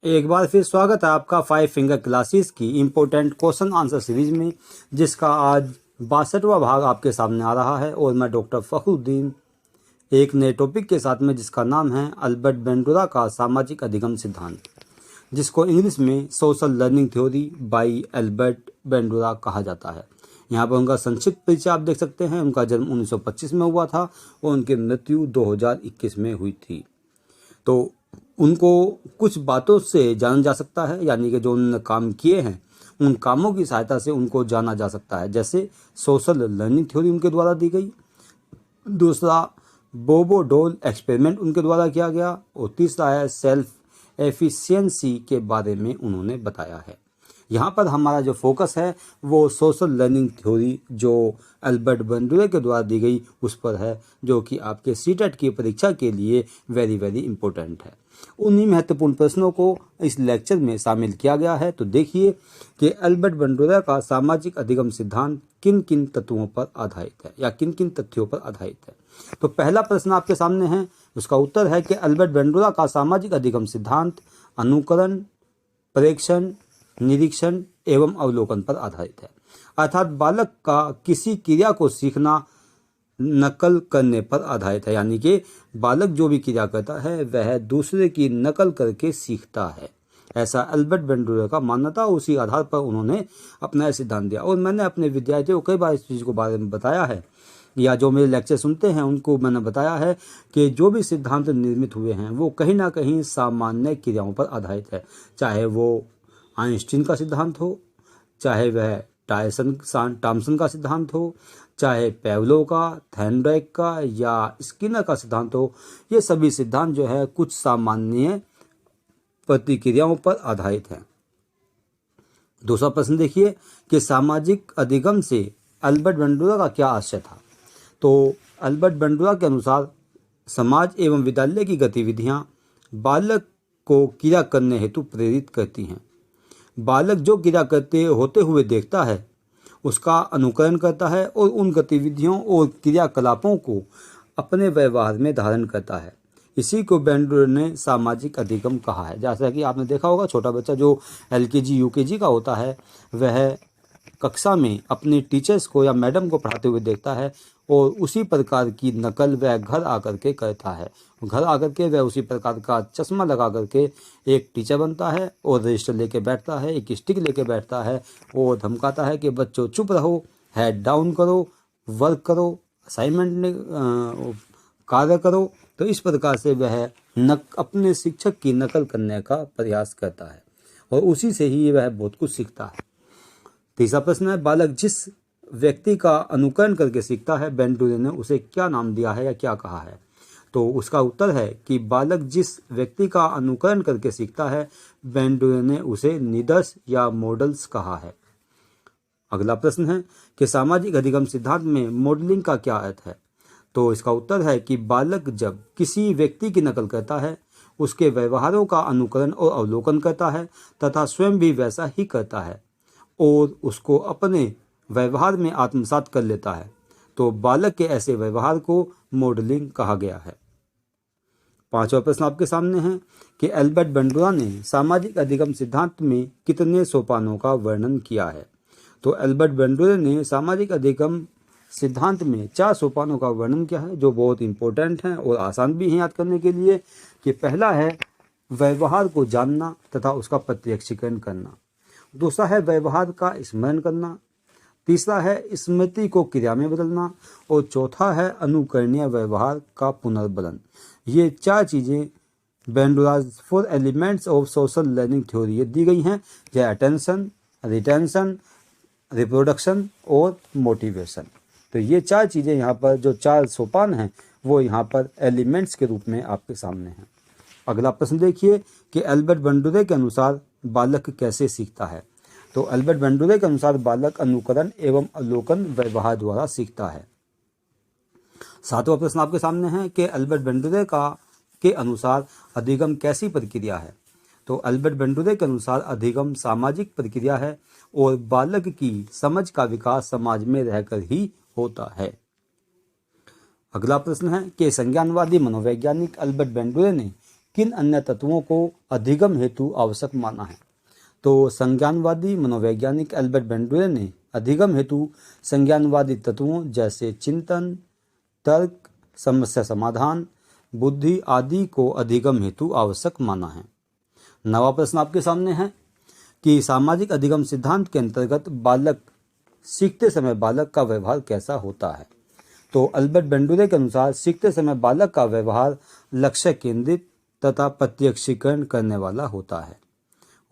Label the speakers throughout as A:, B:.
A: एक बार फिर स्वागत है आपका 5 फिंगर क्लासेस की इम्पोर्टेंट क्वेश्चन आंसर सीरीज में, जिसका आज 62वां भाग आपके सामने आ रहा है। और मैं डॉक्टर फखरुद्दीन एक नए टॉपिक के साथ में, जिसका नाम है अल्बर्ट बेंडोरा का सामाजिक अधिगम सिद्धांत, जिसको इंग्लिश में social learning theory by Albert Bandura कहा जाता है। यहाँ पर उनका संक्षिप्त परिचय आप देख सकते हैं। उनका जन्म 1925 में हुआ था और उनकी मृत्यु 2021 में हुई थी। तो उनको कुछ बातों से जाना जा सकता है, यानी कि जो उन्होंने काम किए हैं उन कामों की सहायता से उनको जाना जा सकता है। जैसे सोशल लर्निंग थ्योरी उनके द्वारा दी गई, दूसरा बोबो डोल एक्सपेरिमेंट उनके द्वारा किया गया, और तीसरा है सेल्फ एफिशिएंसी के बारे में उन्होंने बताया है। यहाँ पर हमारा जो फोकस है वो सोशल लर्निंग थ्योरी जो अल्बर्ट बेंडोरा के द्वारा दी गई उस पर है, जो कि आपके सीटेट की परीक्षा के लिए वेरी वेरी इंपॉर्टेंट है। उन्हीं महत्वपूर्ण प्रश्नों को इस लेक्चर में शामिल किया गया है। तो देखिए कि अल्बर्ट बेंडोरा का सामाजिक अधिगम सिद्धांत किन किन तत्वों पर आधारित है या किन किन तथ्यों पर आधारित है। तो पहला प्रश्न आपके सामने है, उसका उत्तर है कि अल्बर्ट बेंडोरा का सामाजिक अधिगम सिद्धांत अनुकरण, प्रेक्षण, निरीक्षण एवं अवलोकन पर आधारित है। अर्थात बालक का किसी क्रिया को सीखना नकल करने पर आधारित है, यानी कि बालक जो भी क्रिया करता है वह दूसरे की नकल करके सीखता है। ऐसा अल्बर्ट बेंडोरा का मानना था। उसी आधार पर उन्होंने अपना सिद्धांत दिया। और मैंने अपने विद्यार्थियों को कई बार इस चीज़ को बारे में बताया है, या जो मेरे लेक्चर सुनते हैं उनको मैंने बताया है कि जो भी सिद्धांत निर्मित हुए हैं वो कहीं ना कहीं सामान्य क्रियाओं पर आधारित है। चाहे वो आइंस्टीन का सिद्धांत हो, चाहे वह टॉमसन का सिद्धांत हो, चाहे पेवलोव का, थॉर्नडाइक का या स्किनर का सिद्धांत हो, ये सभी सिद्धांत जो है कुछ सामान्य प्रतिक्रियाओं पर आधारित है। दूसरा प्रश्न देखिए कि सामाजिक अधिगम से अल्बर्ट बेंडोरा का क्या आशय था। तो अल्बर्ट बेंडोरा के अनुसार समाज एवं विद्यालय की गतिविधियां बालक को क्रिया करने हेतु प्रेरित करती हैं। बालक जो क्रिया करते होते हुए देखता है उसका अनुकरण करता है और उन गतिविधियों और क्रियाकलापों को अपने व्यवहार में धारण करता है। इसी को बेंडोरा ने सामाजिक अधिगम कहा है। जैसा कि आपने देखा होगा, छोटा बच्चा जो LKG UKG का होता है वह कक्षा में अपने टीचर्स को या मैडम को पढ़ाते हुए देखता है और उसी प्रकार की नकल वह घर आकर के करता है। घर आकर के वह उसी प्रकार का चश्मा लगा करके एक टीचर बनता है और रजिस्टर लेके बैठता है, एक स्टिक लेके बैठता है और धमकाता है कि बच्चों चुप रहो, हेड डाउन करो, वर्क करो, असाइनमेंट कार्य करो। तो इस प्रकार से वह अपने शिक्षक की नकल करने का प्रयास करता है और उसी से ही वह बहुत कुछ सीखता है। तीसरा प्रश्न है, बालक जिस व्यक्ति का अनुकरण करके सीखता है बेंडोरा ने उसे क्या नाम दिया है या क्या कहा है। तो उसका उत्तर है कि बालक जिस व्यक्ति का अनुकरण करके सीखता है बेंडोरा ने उसे निदर्श या मॉडल्स कहा है। अगला प्रश्न है कि सामाजिक अधिगम सिद्धांत में मॉडलिंग का क्या अर्थ है। तो इसका उत्तर है कि बालक जब किसी व्यक्ति की नकल करता है, उसके व्यवहारों का अनुकरण और अवलोकन करता है तथा स्वयं भी वैसा ही करता है और उसको अपने व्यवहार में आत्मसात कर लेता है, तो बालक के ऐसे व्यवहार को मॉडलिंग कहा गया है। पांचवा प्रश्न आपके सामने है कि अल्बर्ट बेंडोरा ने सामाजिक अधिगम सिद्धांत में कितने सोपानों का वर्णन किया है। तो अल्बर्ट बेंडोरा ने सामाजिक अधिगम सिद्धांत में 4 सोपानों का वर्णन किया है, जो बहुत इंपॉर्टेंट हैं और आसान भी हैं याद करने के लिए। कि पहला है व्यवहार को जानना तथा उसका प्रत्यक्षीकरण करना, दूसरा है व्यवहार का स्मरण करना, तीसरा है स्मृति को क्रिया में बदलना और चौथा है अनुकरणीय व्यवहार का पुनर्बलन। ये 4 चीज़ें बेंडोराज 4 elements of social learning theory ये दी गई हैं, जैसे अटेंशन, रिटेंशन, रिप्रोडक्शन और मोटिवेशन। तो ये 4 चीज़ें यहाँ पर जो 4 सोपान हैं वो यहाँ पर एलिमेंट्स के रूप में आपके सामने हैं। अगला प्रश्न देखिए कि अल्बर्ट बेंडोरा के अनुसार बालक कैसे सीखता है। तो अल्बर्ट बेंडोरा के अनुसार बालक अनुकरण एवं अवलोकन व्यवहार द्वारा सीखता है। 7वां प्रश्न आपके सामने है कि अल्बर्ट बेंडोरा के अनुसार अधिगम कैसी प्रक्रिया है। तो अल्बर्ट बेंडोरा के अनुसार अधिगम सामाजिक प्रक्रिया है और बालक की समझ का विकास समाज में रहकर ही होता है। अगला प्रश्न है कि संज्ञानवादी मनोवैज्ञानिक अल्बर्ट बेंडोरा ने किन अन्य तत्वों को अधिगम हेतु आवश्यक माना है? तो संज्ञानवादी मनोवैज्ञानिक एल्बर्ट बेंडुरे ने अधिगम हेतु संज्ञानवादी तत्वों जैसे चिंतन, तर्क, समस्या समाधान, बुद्धि आदि को अधिगम हेतु आवश्यक माना है। नवा प्रश्न आपके सामने है कि सामाजिक अधिगम सिद्धांत के अंतर्गत बालक सीखते समय बालक का व्यवहार कैसा होता है? तो अल्बर्ट बेंडुरे के अनुसार सीखते समय बालक का व्यवहार लक्ष्य केंद्रित तथा प्रत्यक्षीकरण करने वाला होता है।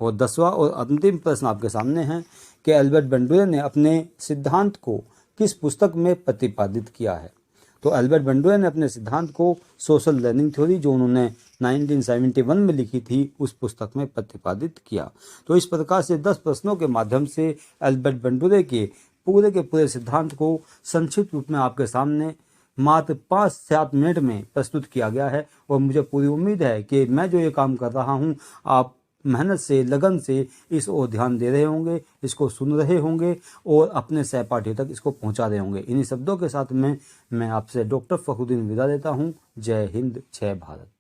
A: और 10वां और अंतिम प्रश्न आपके सामने है कि अल्बर्ट बेंडुरे ने अपने सिद्धांत को किस पुस्तक में प्रतिपादित किया है? तो अल्बर्ट बेंडुरे ने अपने सिद्धांत को सोशल लर्निंग थ्योरी, जो उन्होंने 1971 में लिखी थी, उस पुस्तक में प्रतिपादित किया। तो इस प्रकार से 10 प्रश्नों के माध्यम से अल्बर्ट बेंडुरे के पूरे सिद्धांत को संक्षिप्त रूप में आपके सामने मात्र 5-7 मिनट में प्रस्तुत किया गया है। और मुझे पूरी उम्मीद है कि मैं जो ये काम कर रहा हूँ, आप मेहनत से, लगन से इस ओर ध्यान दे रहे होंगे, इसको सुन रहे होंगे और अपने सहपाठियों तक इसको पहुंचा रहे होंगे। इन्हीं शब्दों के साथ मैं आपसे डॉक्टर फखरुद्दीन विदा लेता हूं। जय हिंद, जय भारत।